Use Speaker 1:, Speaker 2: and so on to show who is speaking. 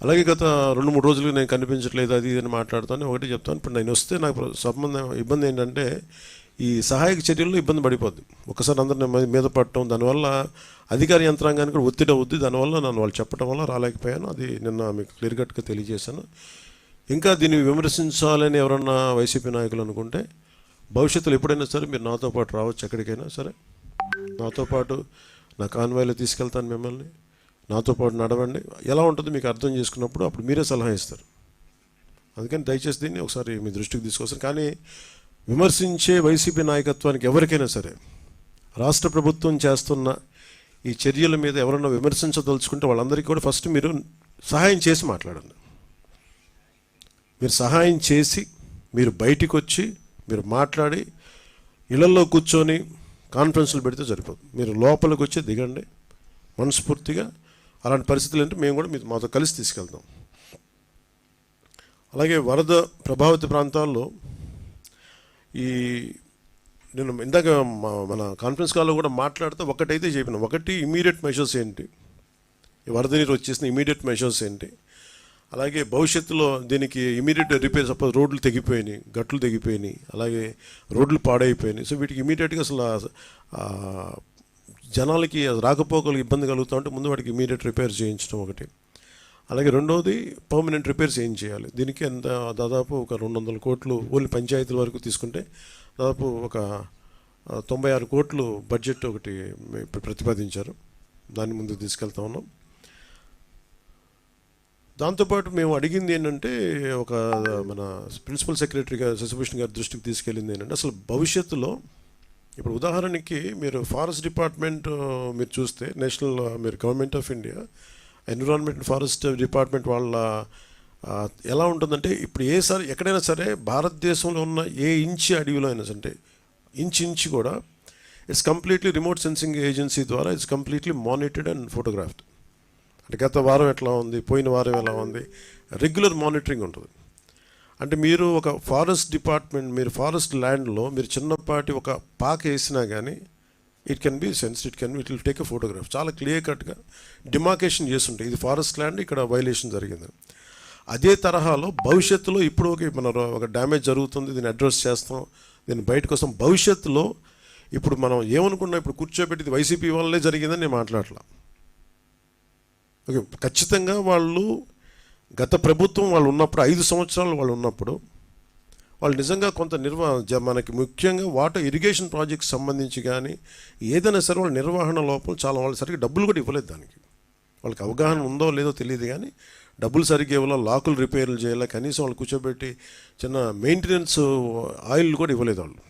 Speaker 1: అలాగే గత 2-3 రోజులుగా నేను కనిపించట్లేదు అది ఇది అని మాట్లాడుతాను. ఒకటి చెప్తాను, ఇప్పుడు నేను వస్తే నాకు ఇబ్బంది ఏంటంటే ఈ సహాయక చర్యల్లో ఇబ్బంది పడిపోద్ది. ఒకసారి అందరిని మీద పడటం, దానివల్ల అధికార యంత్రాంగానికి కూడా ఒత్తిడి అవుద్ది. దానివల్ల నన్ను వాళ్ళు చెప్పడం వల్ల రాలేకపోయాను. అది నిన్న మీకు క్లియర్ కట్గా తెలియజేశాను. ఇంకా దీన్ని విమర్శించాలని ఎవరన్నా వైసీపీ నాయకులు అనుకుంటే భవిష్యత్తులో ఎప్పుడైనా సరే మీరు నాతో పాటు రావచ్చు, ఎక్కడికైనా సరే నాతో పాటు నా కాన్వాయ్లో తీసుకెళ్తాను మిమ్మల్ని. నాతో పాటు నడవండి, ఎలా ఉంటుందో మీకు అర్థం చేసుకున్నప్పుడు అప్పుడు మీరే సలహా ఇస్తారు. అందుకని దయచేసి దీన్ని ఒకసారి మీ దృష్టికి తీసుకొస్తాను. కానీ విమర్శించే వైసీపీ నాయకత్వానికి ఎవరికైనా సరే రాష్ట్ర ప్రభుత్వం చేస్తున్న ఈ చర్యల మీద ఎవరన్నా విమర్శించదలుచుకుంటే వాళ్ళందరికీ కూడా ఫస్ట్ మీరు సహాయం చేసి మాట్లాడండి. మీరు సహాయం చేసి మీరు బయటికి వచ్చి మీరు మాట్లాడి ఇళ్లలో కూర్చొని కాన్ఫరెన్స్లు పెడితే సరిపోదు. మీరు లోపలికి వచ్చి దిగండి మనస్ఫూర్తిగా. అలాంటి పరిస్థితులు అంటే మేము కూడా మాతో కలిసి తీసుకెళ్తాం. అలాగే వరద ప్రభావిత ప్రాంతాల్లో నేను ఇందాక మన కాన్ఫరెన్స్ కాల్లో కూడా మాట్లాడితే ఒకటైతే చెప్పిన, ఒకటి ఇమీడియట్ మెషర్స్ ఏంటి, ఈ వరద నీరు వచ్చేసిన ఇమీడియట్ మెషర్స్ ఏంటి, అలాగే భవిష్యత్తులో దీనికి ఇమీడియట్ రిపేర్. సపోజ్ రోడ్లు తెగిపోయినాయి, గట్లు తెగిపోయినాయి, అలాగే రోడ్లు పాడైపోయినాయి. సో వీటికి ఇమీడియట్గా అసలు జనాలకి రాకపోకలకు ఇబ్బంది కలుగుతూ ఉంటే ముందు వాటికి ఇమీడియట్ రిపేర్ చేయించడం ఒకటి. అలాగే రెండవది పర్మనెంట్ రిపేర్స్ ఏం చేయాలి. దీనికి ఎంత దాదాపు ఒక 200 కోట్లు ఓన్లీ పంచాయతీల వరకు తీసుకుంటే దాదాపు ఒక 96 కోట్లు బడ్జెట్ ఒకటి ఇప్పుడు ప్రతిపాదించారు. దాన్ని ముందుకు తీసుకెళ్తా ఉన్నాం. దాంతోపాటు మేము అడిగింది ఏంటంటే, ఒక మన ప్రిన్సిపల్ సెక్రటరీ గారు శశిభూషణ్ గారి దృష్టికి తీసుకెళ్ళింది ఏంటంటే, అసలు భవిష్యత్తులో ఇప్పుడు ఉదాహరణకి మీరు ఫారెస్ట్ డిపార్ట్మెంట్ మీరు చూస్తే నేషనల్ మీరు government of India environment forest department వాళ్ళ ఎలా ఉంటుందంటే, ఇప్పుడు ఎక్కడైనా సరే భారతదేశంలో ఉన్న ఏ ఇంచు అడవిలో అయినా సరే ఇంచు కూడా it's completely remote sensing agency ద్వారా it's completely monitored and photographed. అంటే గత వారం ఎట్లా ఉంది, పోయిన వారం ఎలా ఉంది, రెగ్యులర్ మానిటరింగ్ ఉంటుంది. అంటే మీరు ఒక ఫారెస్ట్ డిపార్ట్మెంట్, మీరు ఫారెస్ట్ ల్యాండ్లో మీరు చిన్నపాటి ఒక పాక వేసినా కానీ it can be sensed, it will take a photograph. చాలా క్లియర్ కట్గా డిమార్కేషన్ చేస్తుంటాయి, ఇది ఫారెస్ట్ ల్యాండ్, ఇక్కడ వైలేషన్ జరిగింది. అదే తరహాలో భవిష్యత్తులో ఇప్పుడు మన ఒక డ్యామేజ్ జరుగుతుంది, దీన్ని అడ్రస్ చేస్తాం, దీన్ని బయటకు వస్తాం. భవిష్యత్తులో ఇప్పుడు మనం ఏమనుకున్నాం, ఇప్పుడు కూర్చోబెట్టి వైసీపీ వల్లే జరిగిందని నేను మాట్లాడలా. ఓకే, ఖచ్చితంగా వాళ్ళు గత ప్రభుత్వం వాళ్ళు ఉన్నప్పుడు 5 సంవత్సరాలు వాళ్ళు ఉన్నప్పుడు వాళ్ళు నిజంగా కొంత మనకి ముఖ్యంగా వాటర్ ఇరిగేషన్ ప్రాజెక్ట్స్ సంబంధించి కానీ ఏదైనా సరే వాళ్ళ నిర్వహణ లోపం చాలా, వాళ్ళు సరిగ్గా డబ్బులు కూడా ఇవ్వలేదు. దానికి వాళ్ళకి అవగాహన ఉందో లేదో తెలియదు, కానీ డబ్బులు సరిగ్గా ఇవ్వాలో, లాకులు రిపేర్లు చేయాలి, కనీసం వాళ్ళు కూర్చోబెట్టి చిన్న మెయింటెనెన్స్ ఆయిల్ కూడా ఇవ్వలేదు వాళ్ళు.